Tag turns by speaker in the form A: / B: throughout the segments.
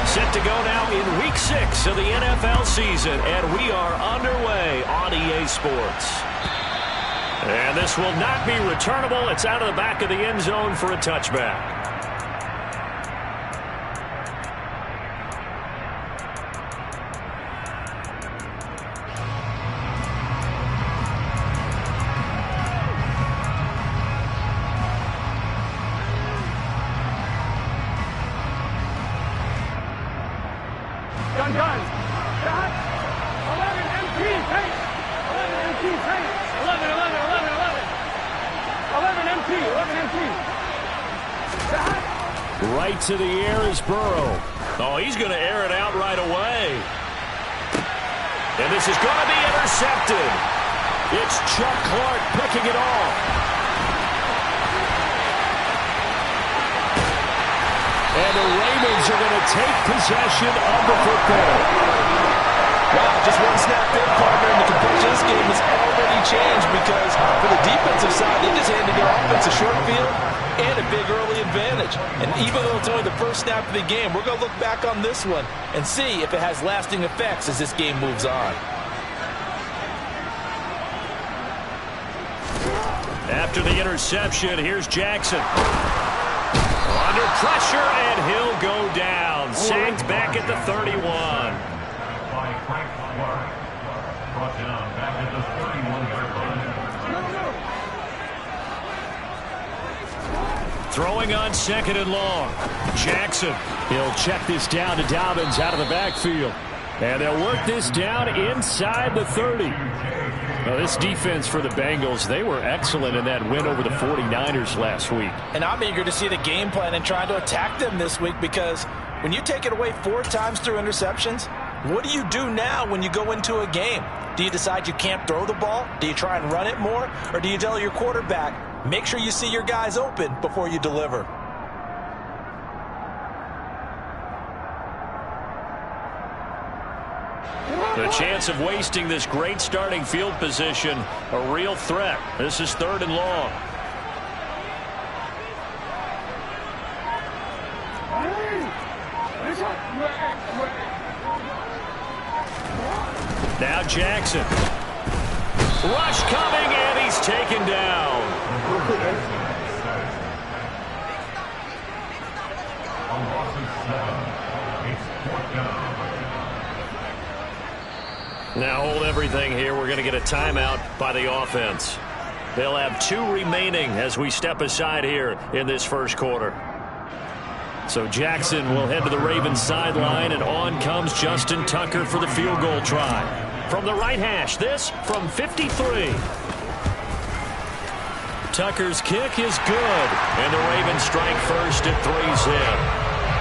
A: Set to go now in Week 6 of the NFL season, and we are underway on EA Sports. And this will not be returnable. It's out of the back of the end zone for a touchback.
B: Gun. Shot. 11 MP. Take. 11 MP. Take. 11. 11 MP. 11 MP. Shot.
A: Right to the air is Burrow. Oh, he's going to air it out right away. And this is going to be intercepted. It's Chuck Clark picking it off. And the Ravens are going to take possession of the football.
C: Wow, just one snap there, partner, and the completion of this game has already changed because for the defensive side, they just handed their offense a short field and a big early advantage. And even though it's only the first snap of the game, we're going to look back on this one and see if it has lasting effects as this game moves on.
A: After the interception, here's Jackson. Under pressure, and he'll go down. Sacked back at the 31.
D: Brought down back at the 31-yard line.
A: Throwing on 2nd and long. Jackson. He'll check this down to Dobbins out of the backfield. And they'll work this down inside the 30. Now, this defense for the Bengals, they were excellent in that win over the 49ers last week.
C: And I'm eager to see the game plan and trying to attack them this week because when you take it away 4 times through interceptions, what do you do now when you go into a game? Do you decide you can't throw the ball? Do you try and run it more? Or do you tell your quarterback, make sure you see your guys open before you deliver?
A: The chance of wasting this great starting field position, a real threat. This is 3rd and long. Now Jackson. Rush coming, and he's taken down.
D: On loss of 7, it's 4th down.
A: Now hold everything here. We're going to get a timeout by the offense. They'll have 2 remaining as we step aside here in this first quarter. So Jackson will head to the Ravens sideline, and on comes Justin Tucker for the field goal try. From the right hash, this from 53. Tucker's kick is good, and the Ravens strike first at 3's in.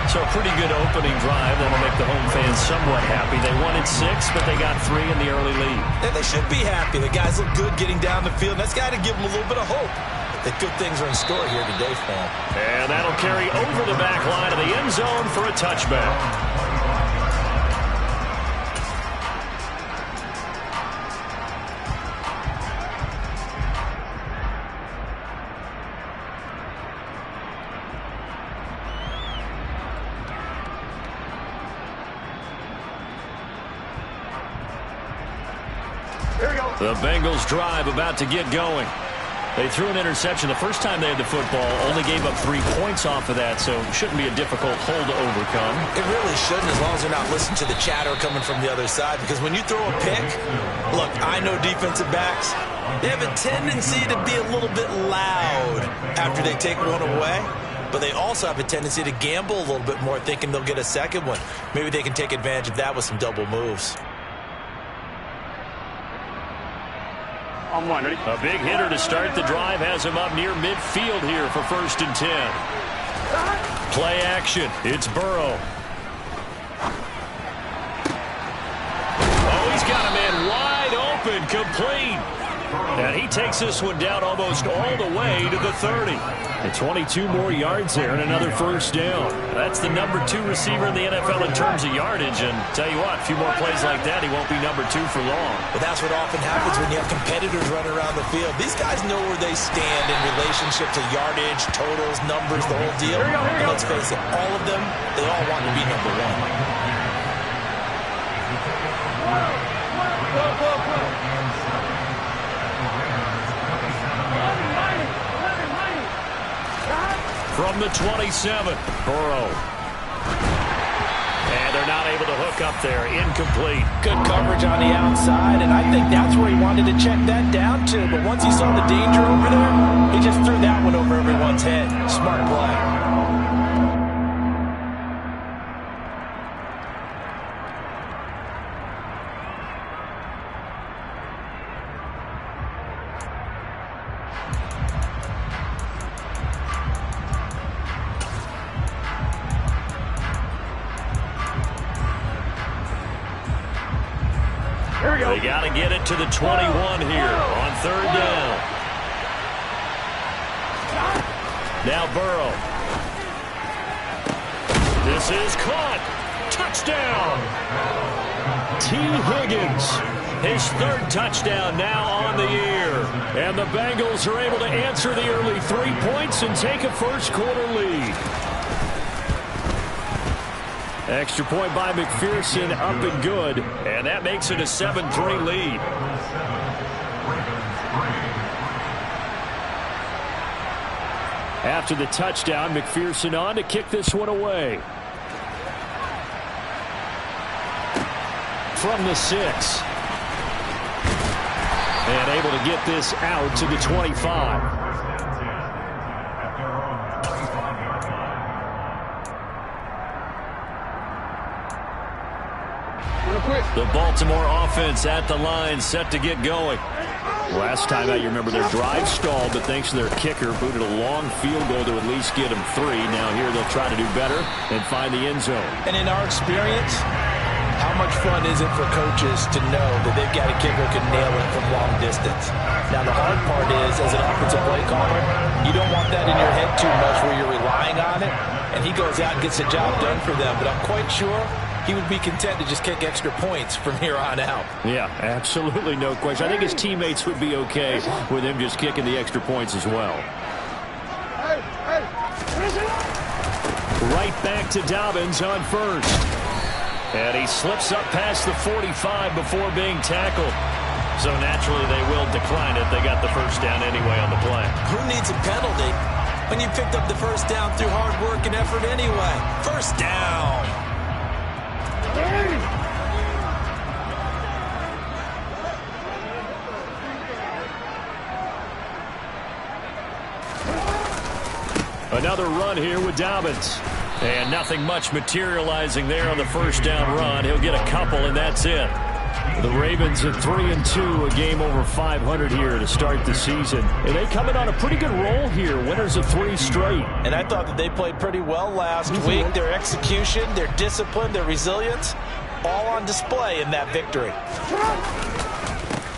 A: So a pretty good opening drive that'll make the home fans somewhat happy. They wanted 6, but they got 3 in the early lead.
C: And they should be happy. The guys look good getting down the field. That's got to give them a little bit of hope that good things are in store here today for them.
A: And that'll carry over the back line of the end zone for a touchback. The Bengals drive about to get going. They threw an interception the first time they had the football, only gave up 3 points off of that, so it shouldn't be a difficult hole to overcome.
C: It really shouldn't, as long as they're not listening to the chatter coming from the other side, because when you throw a pick, look, I know defensive backs, they have a tendency to be a little bit loud after they take one away, but they also have a tendency to gamble a little bit more, thinking they'll get a second one. Maybe they can take advantage of that with some double moves.
A: A big hitter to start the drive has him up near midfield here for 1st and 10. Play action. It's Burrow. Oh, he's got a man wide open, complete. And he takes this one down almost all the way to the 30.
E: And 22 more yards there and another first down.
A: That's the number 2 receiver in the NFL in terms of yardage. And tell you what, a few more plays like that, he won't be number 2 for long.
C: But that's what often happens when you have competitors running around the field. These guys know where they stand in relationship to yardage, totals, numbers, the whole deal. And let's face it, all of them, they all want to be number 1.
A: From the 27, Burrow. And they're not able to hook up there. Incomplete.
C: Good coverage on the outside, and I think that's where he wanted to check that down to. But once he saw the danger over there, he just threw that one over everyone's head. Smart play.
A: They got to get it to the 21 here on 3rd down. Now Burrow. This is caught. Touchdown. T. Higgins. His 3rd touchdown now on the year. And the Bengals are able to answer the early 3 points and take a first-quarter lead. Extra point by McPherson, up and good. And that makes it a 7-3 lead. After the touchdown, McPherson on to kick this one away. From the 6. And able to get this out to the 25. The Baltimore offense at the line, set to get going. Last time out, you remember their drive stalled, but thanks to their kicker, booted a long field goal to at least get them 3. Now here they'll try to do better and find the end zone. And in our experience, how much fun is it for coaches to know that they've got a kicker who can nail it from long distance? Now the hard part is, as an offensive play caller, you don't want that in your head too much where you're relying on it, and he goes out and gets the job done for them. But I'm quite sure he would be content to just kick extra points from here on out. Yeah, absolutely no question. I think his teammates would be okay with him just kicking the extra points as well. Right back to Dobbins on 1st. And he slips up past the 45 before being tackled. So naturally they will decline it. They got the first down anyway on the play. Who needs a penalty when you picked up the first down through hard work and effort anyway? First down. Another run here with Dobbins. And nothing much materializing there on the first down run. He'll get a couple, and that's it. The Ravens at 3-2, a game over 500 here to start the season. And they come in on a pretty good roll here, winners of 3 straight. And I thought that they played pretty well last week. Their execution, their discipline, their resilience, all on display in that victory.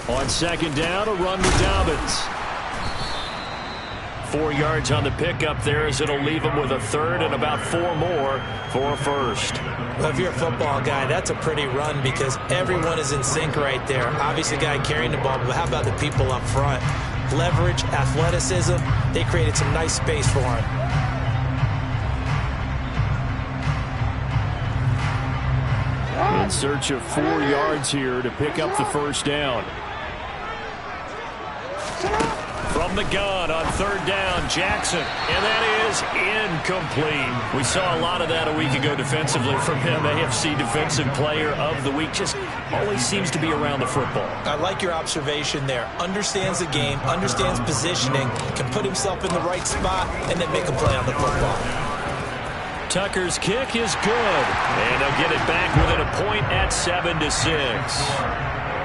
A: On 2nd down, a run with Dobbins. 4 yards on the pickup there as it'll leave him with a 3rd and about 4 more for a first. Well, if you're a football guy, that's a pretty run because everyone is in sync right there. Obviously, the guy carrying the ball, but how about the people up front? Leverage, athleticism, they created some nice space for him. In search of 4 yards here to pick up the first down. From the gun on 3rd down, Jackson, and that is incomplete. We saw a lot of that a week ago defensively from him. AFC Defensive Player of the Week. Just always seems to be around the football. I like your observation there. Understands the game, understands positioning, can put himself in the right spot, and then make a play on the football. Tucker's kick is good, and they'll get it back within a point at 7-6.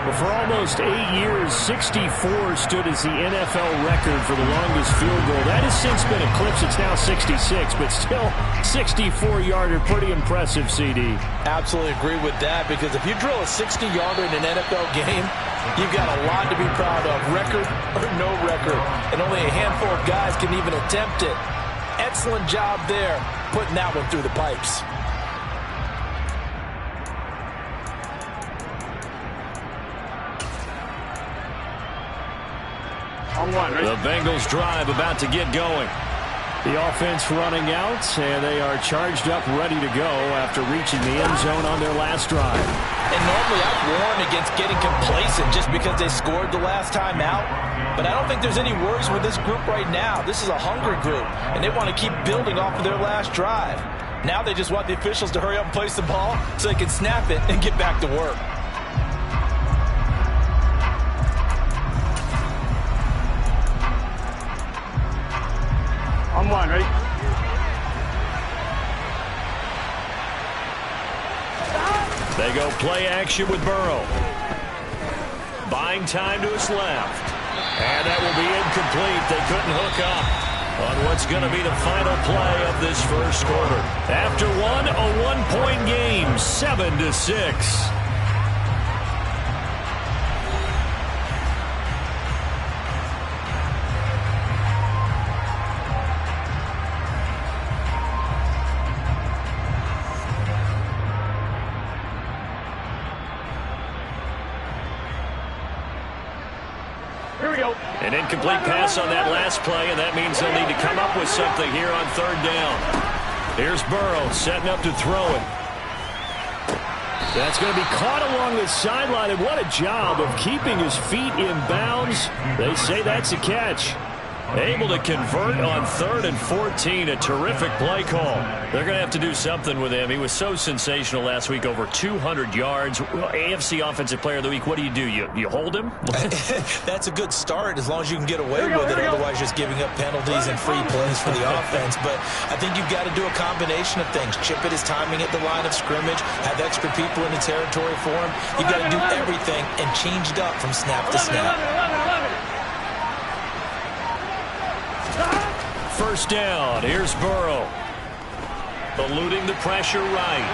E: Well, for almost 8 years, 64 stood as the NFL record for the longest field goal. That has since been eclipsed. It's now 66, but still 64-yarder. Pretty impressive, CD.
C: Absolutely agree with that, because if you drill a 60-yarder in an NFL game, you've got a lot to be proud of, record or no record. And only a handful of guys can even attempt it. Excellent job there, putting that one through the pipes.
A: The Bengals drive about to get going.
E: The offense running out, and they are charged up, ready to go after reaching the end zone on their last drive.
C: And normally I'd warn against getting complacent just because they scored the last time out. But I don't think there's any worries with this group right now. This is a hungry group, and they want to keep building off of their last drive. Now they just want the officials to hurry up and place the ball so they can snap it and get back to work.
B: On one, ready?
A: They go play action with Burrow. Buying time to his left. And that will be incomplete. They couldn't hook up on what's going to be the final play of this first quarter. After one, a one-point game, 7-6.
B: Here we go.
A: An incomplete pass on that last play, and that means they'll need to come up with something here on third down. Here's Burrow setting up to throw it.
E: That's going to be caught along the sideline, and what a job of keeping his feet in bounds. They say that's a catch.
A: Able to convert on 3rd and 14. A terrific play call. They're going to have to do something with him. He was so sensational last week, over 200 yards. AFC Offensive Player of the Week. What do? You hold him?
C: That's a good start as long as you can get away with it. Otherwise, just giving up penalties and free plays for the offense. But I think you've got to do a combination of things. Chip it his timing at the line of scrimmage. Have extra people in the territory for him. You've got to do everything and change it up from snap to snap.
A: First down. Here's Burrow. Eluding the pressure right.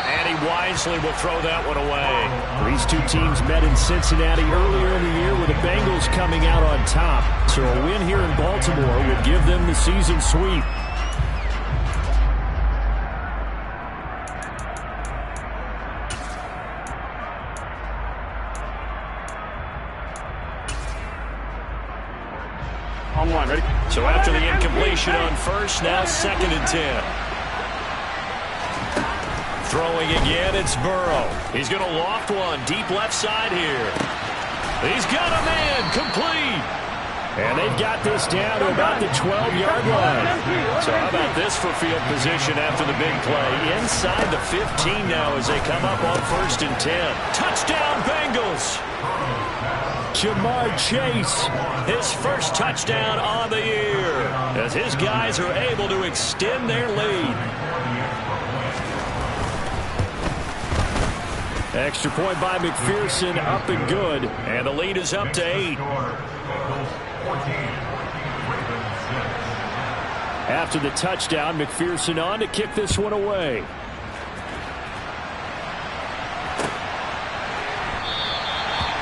A: And he wisely will throw that one away.
E: These two teams met in Cincinnati earlier in the year with the Bengals coming out on top. So a win here in Baltimore would give them the season sweep.
B: On one, ready?
A: So after the incompletion on first, now 2nd and 10. Throwing again, it's Burrow. He's going to loft one deep left side here. He's got a man, complete.
E: And they've got this down to about the 12-yard line.
A: So how about this for field position after the big play? Inside the 15 now as they come up on 1st and 10. Touchdown, Bengals.
E: Jamar Chase.
A: His first touchdown on the year as his guys are able to extend their lead.
E: Extra point by McPherson, up and good.
A: And the lead is up to 8.
E: After the touchdown, McPherson on to kick this one away.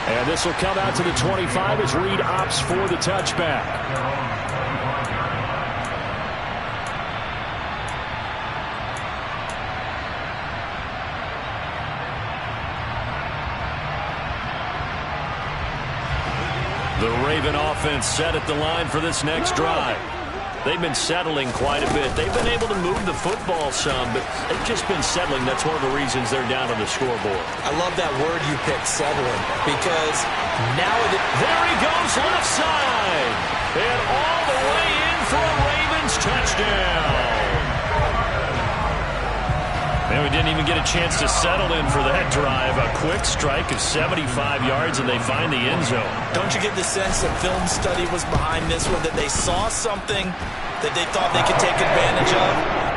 E: And this will come out to the 25 as Reed opts for the touchback.
A: The Raven offense set at the line for this next drive. They've been settling quite a bit. They've been able to move the football some, but they've just been settling. That's one of the reasons they're down on the scoreboard.
C: I love that word you picked, settling, because now
A: there he goes left side. And all the way in for a Ravens touchdown. And we didn't even get a chance to settle in for that drive. A quick strike of 75 yards, and they find the end zone.
C: Don't you get the sense that film study was behind this one, that they saw something that they thought they could take advantage of?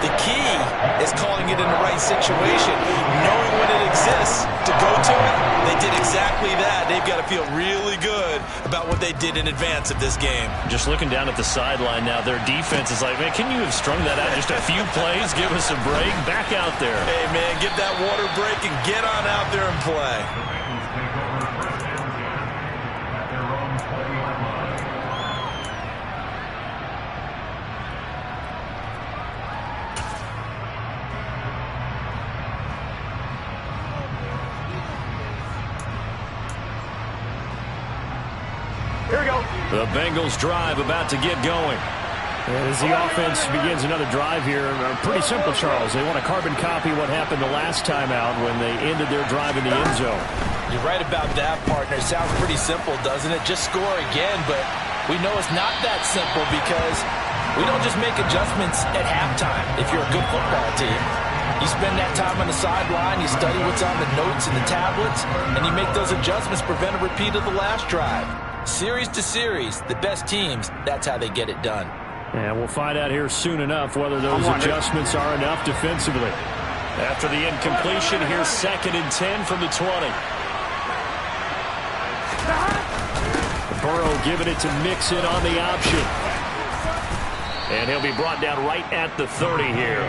C: The key is calling it in the right situation, knowing when it exists to go to it. They did exactly that. They've got to feel really good about what they did in advance of this game.
A: Just looking down at the sideline now, their defense is like, man, can you have strung that out just a few plays? Give us a break. Back out there.
C: Hey, man, give that water break and get on out there and play.
B: Here we go.
A: The Bengals drive about to get going.
E: And as the offense begins another drive here, pretty simple, Charles. They want to carbon copy what happened the last time out when they ended their drive in the end zone.
C: You're right about that, partner. It sounds pretty simple, doesn't it? Just score again, but we know it's not that simple because we don't just make adjustments at halftime if you're a good football team. You spend that time on the sideline, you study what's on the notes and the tablets, and you make those adjustments, prevent a repeat of the last drive. Series to series, the best teams, that's how they get it done.
E: And we'll find out here soon enough whether those adjustments are enough defensively.
A: After the incompletion, here's 2nd and 10 from the 20.
E: Burrow giving it to Mixon on the option.
A: And he'll be brought down right at the 30 here.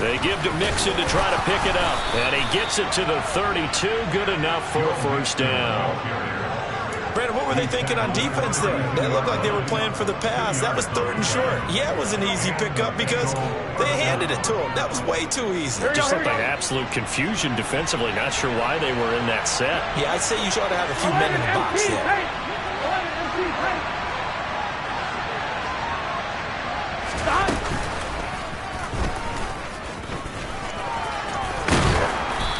A: They give to Mixon to try to pick it up. And he gets it to the 32. Good enough for a first down.
C: Brandon, what were they thinking on defense there? They looked like they were playing for the pass. That was 3rd and short. Yeah, it was an easy pickup because they handed it to him. That was way too easy.
A: Just looked like absolute confusion defensively. Not sure why they were in that set.
C: Yeah, I'd say you ought to have a few men in the box there.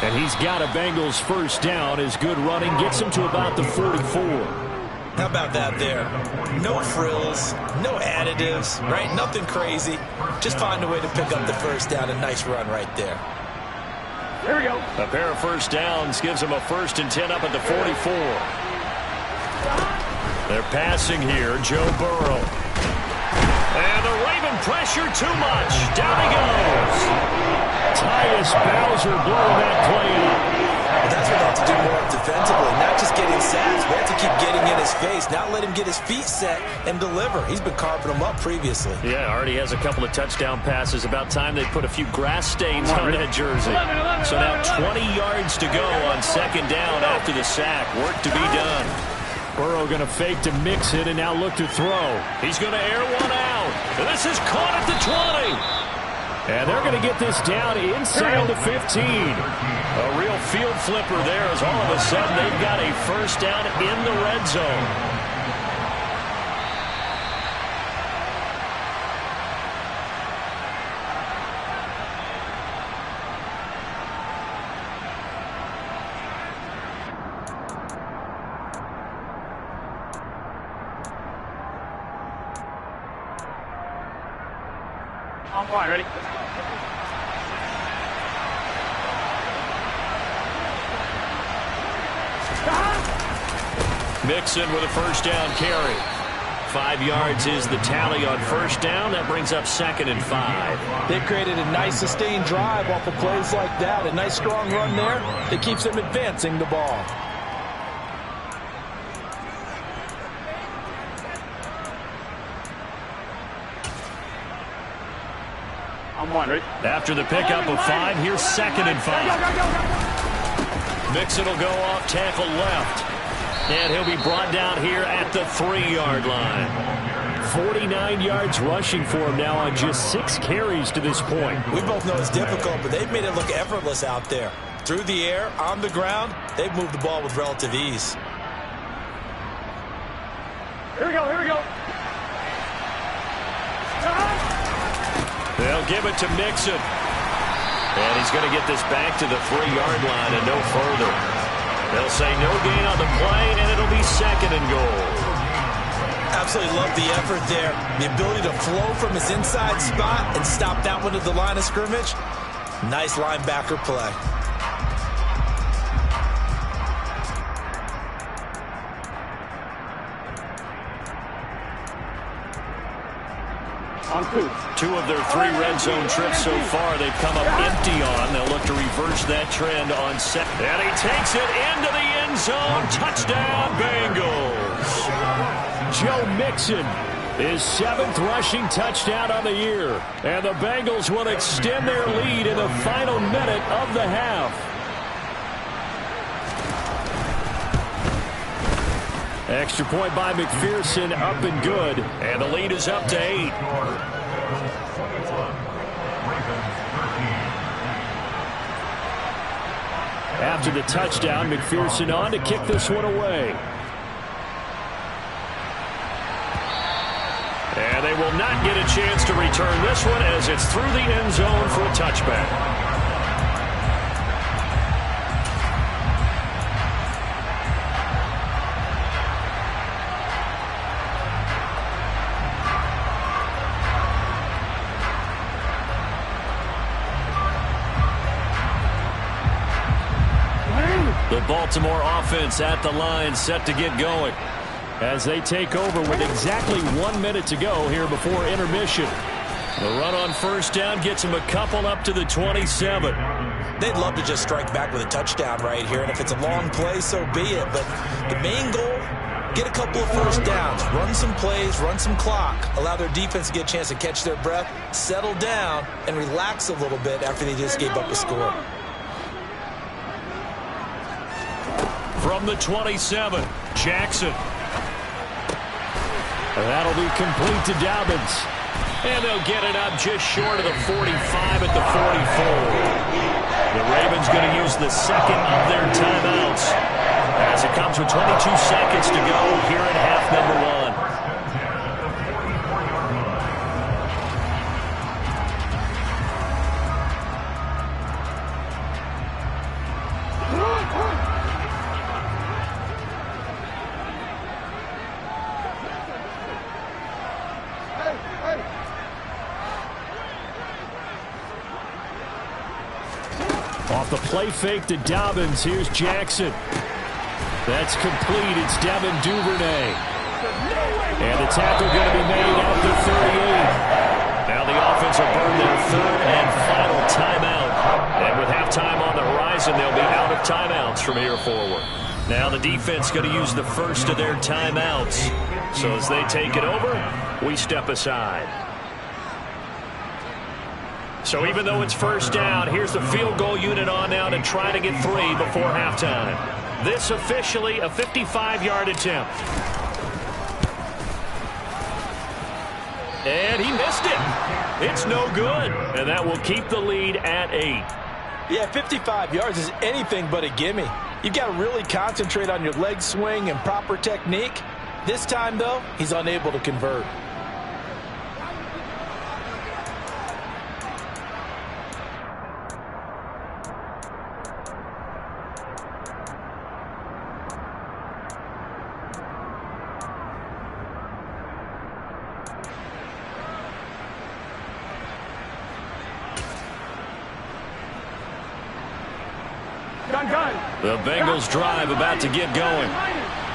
E: And he's got a Bengals first down. His good running gets him to about the 44.
C: How about that there? No frills, no additives, right? Nothing crazy. Just find a way to pick up the first down. A nice run right there.
B: Here we go.
A: A pair of first downs gives him a 1st and 10 up at the 44. They're passing here. Joe Burrow. And the Raven pressure too much. Down he goes.
E: Tyus Bowser blowing that play up.
C: But that's what they have to do more defensively. Not just getting sacks, but have to keep getting in his face. Not let him get his feet set and deliver. He's been carving them up previously.
A: Yeah, already has a couple of touchdown passes. About time they put a few grass stains on that jersey. So now 20 yards to go on 2nd down after the sack. Work to be done.
E: Burrow going to fake to Mixon and now look to throw.
A: He's going to air one out. This is caught at the 20.
E: And they're going to get this down inside the 15.
A: A real field flipper there as all of a sudden they've got a first down in the red zone.
B: I'm fine, ready?
A: Mixon with a first down carry. 5 yards is the tally on first down. That brings up 2nd and 5.
C: They've created a nice sustained drive off of plays like that. A nice strong run there that keeps them advancing the ball.
B: I'm one, ready?
A: After the pickup of 5, here's 2nd and 5. Mixon will go off tackle left. And he'll be brought down here at the 3-yard line.
E: 49 yards rushing for him now on just 6 carries to this point.
C: We both know it's difficult, but they've made it look effortless out there. Through the air, on the ground, they've moved the ball with relative ease.
B: Here we go, here we go.
A: They'll give it to Mixon. And he's going to get this back to the 3-yard line and no further. They'll say no gain on the play, and it'll be 2nd and goal.
C: absolutely love the effort there. The ability to flow from his inside spot and stop that one at the line of scrimmage. Nice linebacker play.
B: On two.
A: 2 of their 3 red zone trips so far they've come up empty on. They'll look to reverse that trend on second. And he takes it into the end zone. Touchdown, Bengals.
E: Joe Mixon, his 7th rushing touchdown on the year. And the Bengals will extend their lead in the final minute of the half. Extra point by McPherson, up and good.
A: And the lead is up to 8.
E: After the touchdown, McPherson on to kick this one away.
A: And they will not get a chance to return this one as it's through the end zone for a touchback. The Baltimore offense at the line, set to get going
E: as they take over with exactly 1 minute to go here before intermission.
A: The run on first down gets them a couple up to the 27.
C: They'd love to just strike back with a touchdown right here, and if it's a long play, so be it. But the main goal, get a couple of first downs, run some plays, run some clock, allow their defense to get a chance to catch their breath, settle down, and relax a little bit after they just gave up a score.
A: From the 27, Jackson.
E: That'll be complete to Dobbins.
A: And they'll get it up just short of the 45 at the 44. The Ravens going to use the second of their timeouts as it comes with 22 seconds to go here in half number 1.
E: Off the play fake to Dobbins. Here's Jackson. That's complete. It's Devin Duvernay. And the tackle going to be made out to 38.
A: Now the offense will burn their 3rd and final timeout. And with halftime on the horizon, they'll be out of timeouts from here forward. Now the defense going to use the first of their timeouts. So as they take it over, we step aside. So even though it's first down, here's the field goal unit on now to try to get 3 before halftime. This officially a 55-yard attempt. And he missed it. It's no good. And that will keep the lead at 8.
C: Yeah, 55 yards is anything but a gimme. You've got to really concentrate on your leg swing and proper technique. This time, though, he's unable to convert.
A: The Bengals drive about to get going.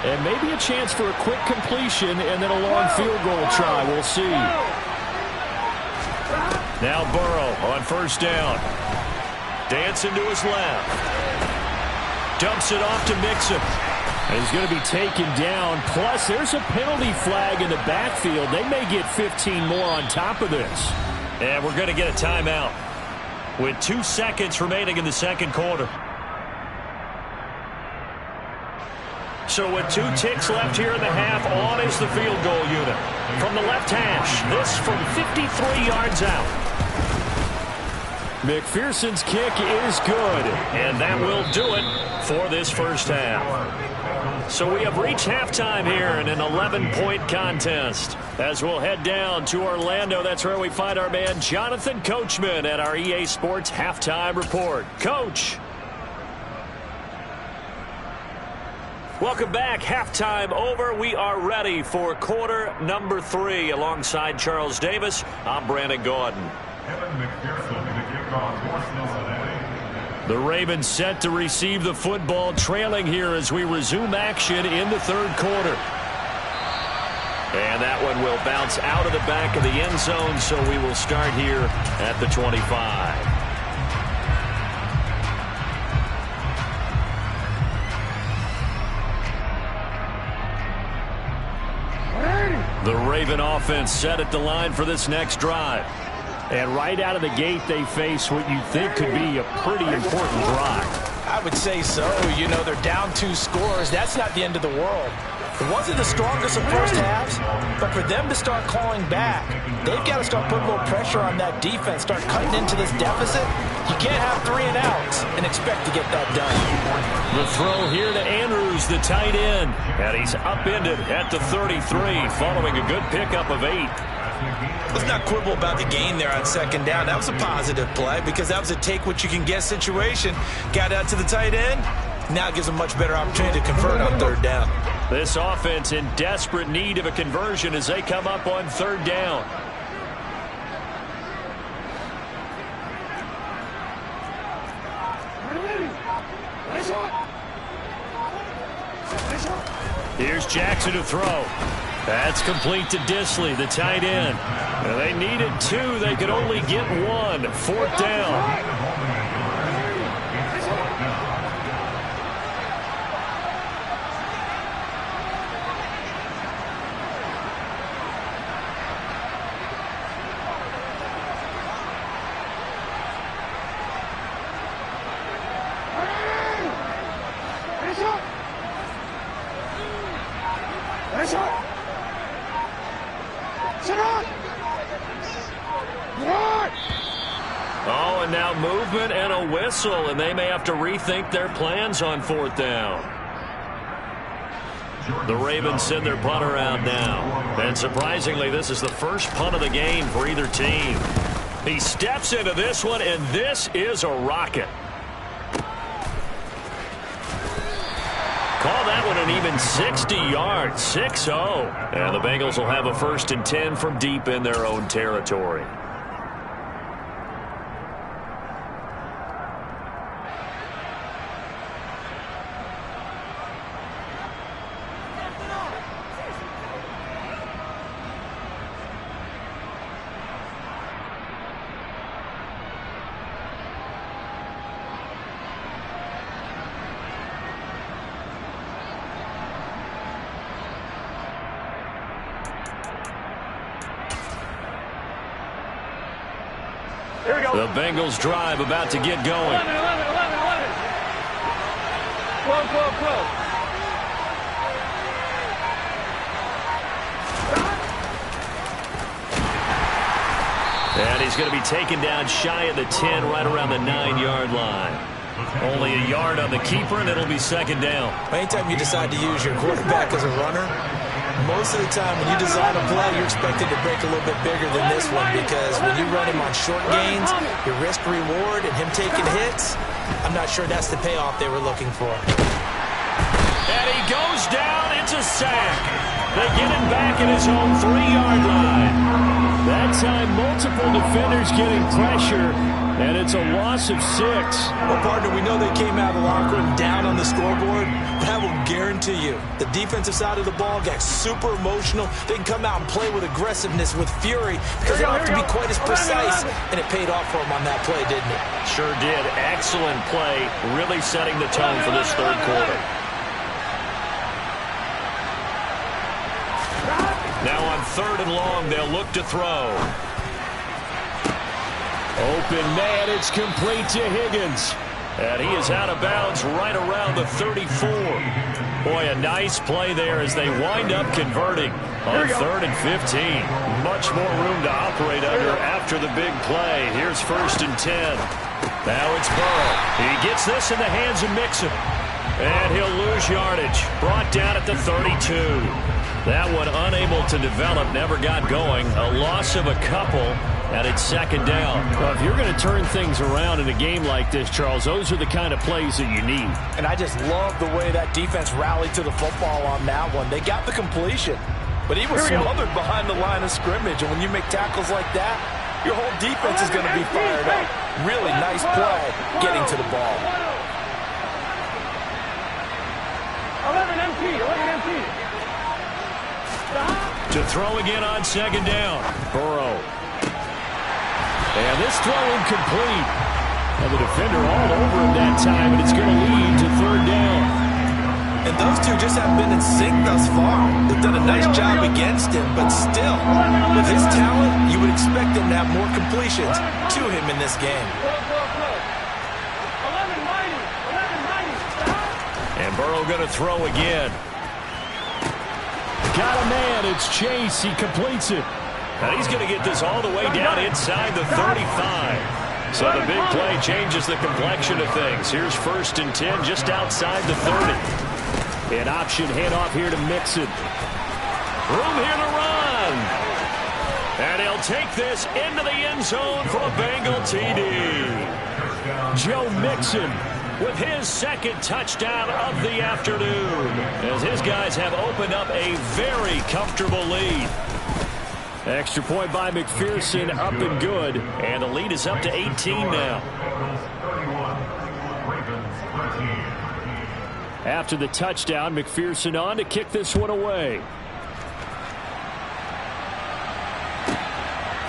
E: And maybe a chance for a quick completion and then a long field goal try. We'll see.
A: Now Burrow on first down. Dancing to his left. Dumps it off to Mixon.
E: He's going to be taken down. Plus, there's a penalty flag in the backfield. They may get 15 more on top of this.
A: And we're going to get a timeout with 2 seconds remaining in the second quarter. So with 2 ticks left here in the half, on is the field goal unit. From the left hash, this from 53 yards out.
E: McPherson's kick is good.
A: And that will do it for this first half. So we have reached halftime here in an 11-point contest. As we'll head down to Orlando, that's where we find our man Jonathan Coachman at our EA Sports Halftime Report. Coach. Welcome back. Halftime over. We are ready for quarter number 3. Alongside Charles Davis, I'm Brandon Gordon. The Ravens set to receive the football, trailing here as we resume action in the third quarter. And that one will bounce out of the back of the end zone, so we will start here at the 25. The Raven offense set at the line for this next drive. And right out of the gate, they face what you think could be a pretty important drive.
C: I would say so. You know, they're down 2 scores. That's not the end of the world. It wasn't the strongest of first halves, but for them to start clawing back, they've got to start putting a little pressure on that defense, start cutting into this deficit. You can't have 3 and outs and expect to get that done.
A: The throw here to Andrews, the tight end, and he's upended at the 33 following a good pickup of 8.
C: Let's not quibble about the gain there on second down. That was a positive play because that was a take-what-you-can-get situation. Got out to the tight end. Now it gives them much better opportunity to convert on third down.
A: This offense in desperate need of a conversion as they come up on third down. Here's Jackson to throw. That's complete to Disley, the tight end. And they needed 2. They could only get 1. 4th down. Oh, and now movement and a whistle, and they may have to rethink their plans on 4th down. The Ravens send their punter out now. And surprisingly, this is the first punt of the game for either team. He steps into this one, and this is a rocket. Call that one an even 60 yards, 6-0. And the Bengals will have a 1st and 10 from deep in their own territory. The Bengals drive about to get going.
B: 11. Whoa.
A: And he's going to be taken down shy of the 10, right around the 9-yard line. Only a yard on the keeper, and it'll be 2nd down.
C: Anytime you decide to use your quarterback as a runner, most of the time when you design a play, you're expected to break a little bit bigger than this one because when you run him on short gains, your risk-reward and him taking hits, I'm not sure that's the payoff they were looking for.
A: And he goes down. It's a sack. They get him back at his own 3-yard line. That time, multiple defenders getting pressure, and it's a loss of 6.
C: Well, partner, we know they came out of the locker room down on the scoreboard, but I will guarantee you the defensive side of the ball got super emotional. They can come out and play with aggressiveness, with fury, because they don't have to be quite as precise, and it paid off for them on that play, didn't it?
A: Sure did. Excellent play, really setting the tone for this third quarter. Now on 3rd and long, they'll look to throw. Open man, it's complete to Higgins. And he is out of bounds right around the 34. Boy, a nice play there as they wind up converting on 3rd and 15. Much more room to operate under after the big play. Here's 1st and 10. Now it's Burrow. He gets this in the hands of Mixon. And he'll lose yardage. Brought down at the 32. That one unable to develop, never got going. A loss of a couple, And it's second down.
E: Well, if you're going to turn things around in a game like this, Charles, those are the kind of plays that you need.
C: And I just love the way that defense rallied to the football on that one. They got the completion, but he was smothered behind the line of scrimmage. And when you make tackles like that, your whole defense is going to be fired up. Really nice play getting to the ball.
B: 11 empty.
A: To throw again on second down. Burrow. And this throw incomplete. And the defender all over him that time, and it's going to lead to third down.
C: And those two just haven't been in sync thus far. They've done a nice job against him, but still, with his talent, you would expect him to have more completions to him in this game.
B: 11
A: And Burrow going to throw again.
E: Got a man. It's Chase. He completes it.
A: And he's going to get this all the way down inside the 35. So the big play changes the complexion of things. Here's 1st and 10 just outside the 30.
E: An option handoff here to Mixon.
A: Room here to run. And he'll take this into the end zone for a Bengal TD.
E: Joe Mixon
A: with his second touchdown of the afternoon, as his guys have opened up a very comfortable lead.
E: Extra point by McPherson, up and good.
A: And the lead is up to 18 now.
E: After the touchdown, McPherson on to kick this one away.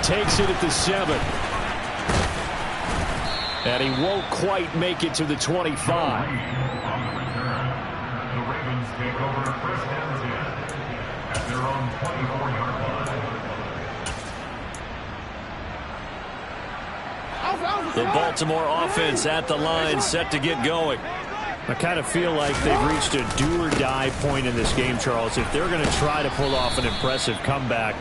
E: Takes it at the 7. And he won't quite make it to the 25.
D: The Ravens take over 1st and 10 at their own 24-yard line.
A: The Baltimore offense at the line, set to get going.
E: I kind of feel like they've reached a do-or-die point in this game, Charles. If they're going to try to pull off an impressive comeback,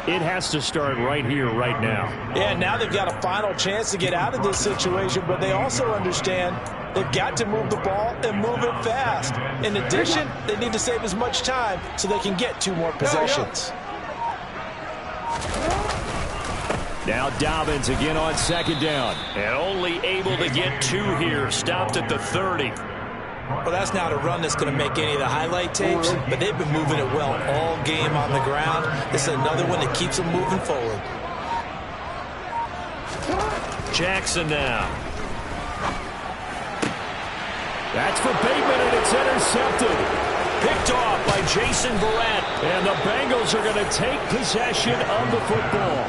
E: it has to start right here, right now.
C: Yeah, now they've got a final chance to get out of this situation, but they also understand they've got to move the ball and move it fast. In addition, they need to save as much time so they can get 2 more possessions.
E: Now Dobbins again on second down.
A: And only able to get 2 here, stopped at the 30.
C: Well, that's not a run that's going to make any of the highlight tapes, but they've been moving it well all game on the ground. This is another one that keeps them moving forward.
A: Jackson now.
E: That's for Bateman, and it's intercepted.
A: Picked off by Jason Verrett.
E: And the Bengals are going to take possession of the football.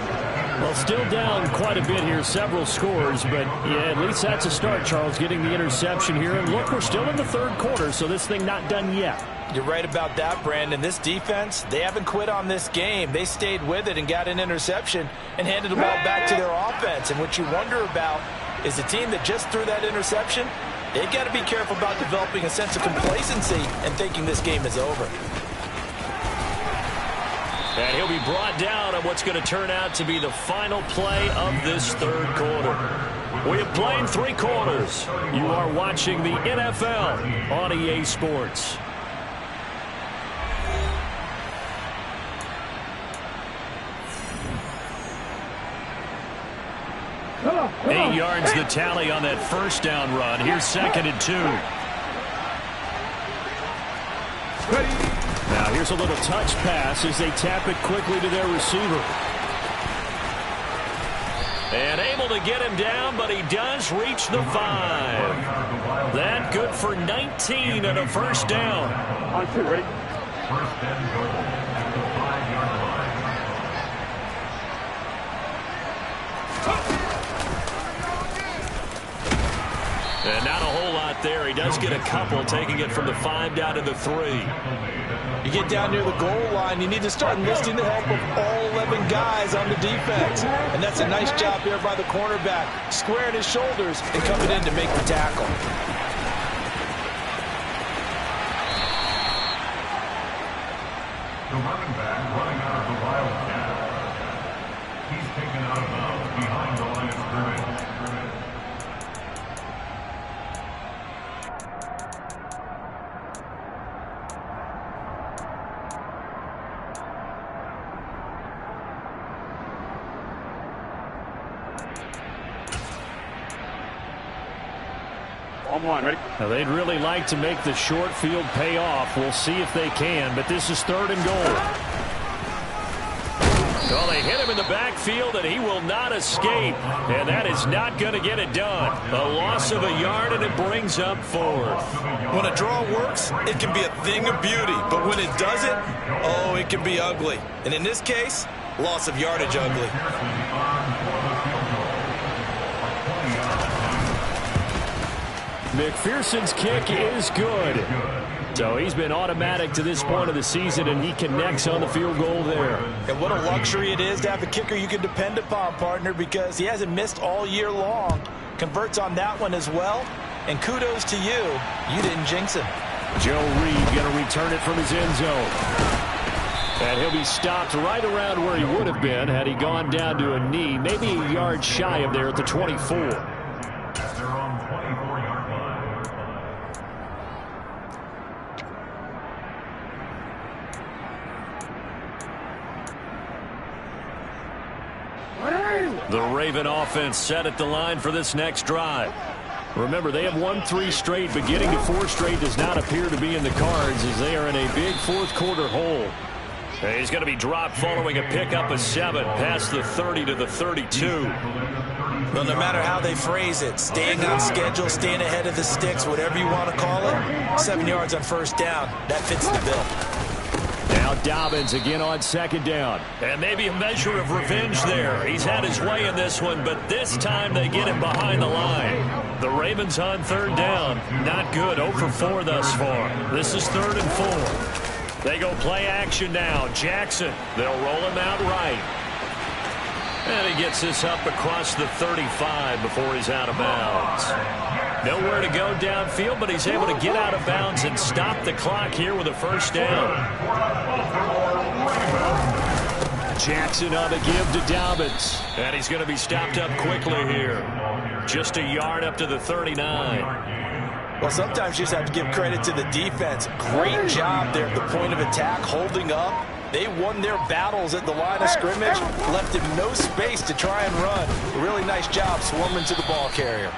E: Well, still down quite a bit here, several scores, but yeah, at least that's a start, Charles, getting the interception here. And look, we're still in the 3rd quarter, so this thing not done yet.
C: You're right about that, Brandon. This defense, they haven't quit on this game. They stayed with it and got an interception and handed the ball back to their offense. And what you wonder about is the team that just threw that interception, they've got to be careful about developing a sense of complacency and thinking this game is over.
A: And he'll be brought down on what's going to turn out to be the final play of this 3rd quarter. We have played 3 quarters. You are watching the NFL on EA Sports. Eight yards the tally on that 1st down run. Here's 2nd and 2.
E: Now here's a little touch pass as they tap it quickly to their receiver.
A: And able to get him down, but he does reach the 5. That good for 19 and a 1st down.
B: On 2, ready?
D: 1st and goal at the 5-yard line.
A: And not a whole lot there. He does get a couple, taking it from the 5 down to the 3.
C: You get down near the goal line, you need to start enlisting the help of all 11 guys on the defense. And that's a nice job there by the cornerback, squaring his shoulders and coming in to make the tackle.
D: The running back running out of the Wildcat. He's taken out of bounds behind the line of scrimmage.
B: 1-1, ready?
E: Now, they'd really like to make the short field pay off. We'll see if they can, but this is 3rd and goal. Well, they hit him in the backfield, and he will not escape. And that is not going to get it done. A loss of a yard, and it brings up 4th.
C: When a draw works, it can be a thing of beauty. But when it doesn't, oh, it can be ugly. And in this case, loss of yardage ugly.
E: McPherson's kick is good. So he's been automatic to this point of the season, and he connects on the field goal there.
C: And what a luxury it is to have a kicker you can depend upon, partner, because he hasn't missed all year long. Converts on that one as well. And kudos to you. You didn't jinx him.
E: Joe Reed going to return it from his end zone. And he'll be stopped right around where he would have been had he gone down to a knee, maybe a yard shy of there at the 24.
A: The Raven offense set at the line for this next drive.
E: Remember, they have won 3 straight, but getting to 4 straight does not appear to be in the cards as they are in a big 4th quarter hole.
A: He's going to be dropped following a pickup of 7 past the 30 to the 32.
C: Well, no matter how they phrase it, staying on schedule, staying ahead of the sticks, whatever you want to call it, 7 yards on 1st down, that fits the bill.
E: Now Dobbins again on 2nd down.
A: And maybe a measure of revenge there. He's had his way in this one, but this time they get him behind the line. The Ravens on 3rd down. Not good. 0 for 4 thus far. This is 3rd and 4. They go play action now. Jackson. They'll roll him out right. And he gets this up across the 35 before he's out of bounds. Nowhere to go downfield, but he's able to get out of bounds and stop the clock here with a 1st down.
E: Jackson on the give to Dobbins.
A: And he's going to be stopped up quickly here. Just a yard up to the 39.
C: Well, sometimes you just have to give credit to the defense. Great job there at the point of attack, holding up. They won their battles at the line of scrimmage, left him no space to try and run. A really nice job swarming to the ball carrier.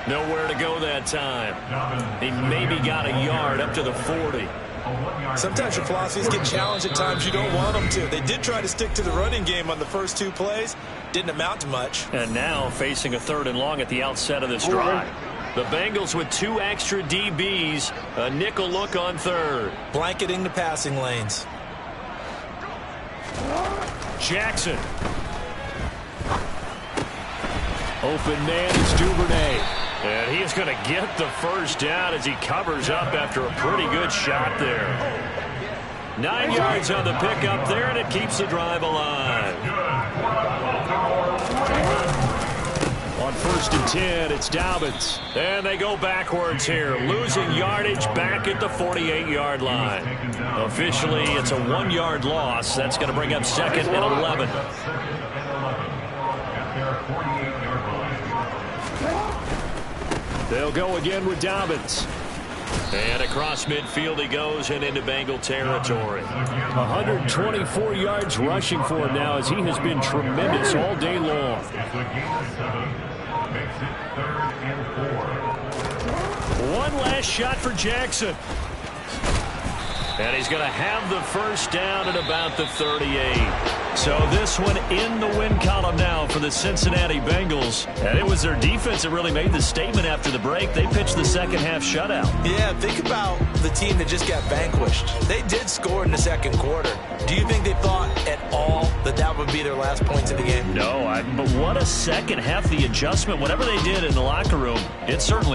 A: Nowhere to go that time. He maybe got a yard up to the 40.
C: Sometimes your philosophies get challenged at times you don't want them to. They did try to stick to the running game on the first 2 plays. Didn't amount to much.
A: And now facing a 3rd and long at the outset of this drive. The Bengals with 2 extra DBs. A nickel look on 3rd.
C: Blanketing the passing lanes.
A: Jackson.
E: Open man is Duvernay.
A: And he is going to get the 1st down as he covers up after a pretty good shot there. 9 yards on the pickup there, and it keeps the drive alive.
E: On 1st and 10, it's Dobbins.
A: And they go backwards here, losing yardage back at the 48-yard line. Officially, it's a 1-yard loss. That's going to bring up 2nd and 11.
E: They'll go again with Dobbins.
A: And across midfield he goes and into Bengal territory.
E: 124 yards rushing for him now as he has been tremendous all day long.
A: One last shot for Jackson. And he's going to have the 1st down at about the 38. So this one in the win column now for the Cincinnati Bengals. And it was their defense that really made the statement after the break. They pitched the second-half shutout.
C: Yeah, think about the team that just got vanquished. They did score in the 2nd quarter. Do you think they thought at all that that would be their last points in the game?
A: No, but what a second half, the adjustment, whatever they did in the locker room, it certainly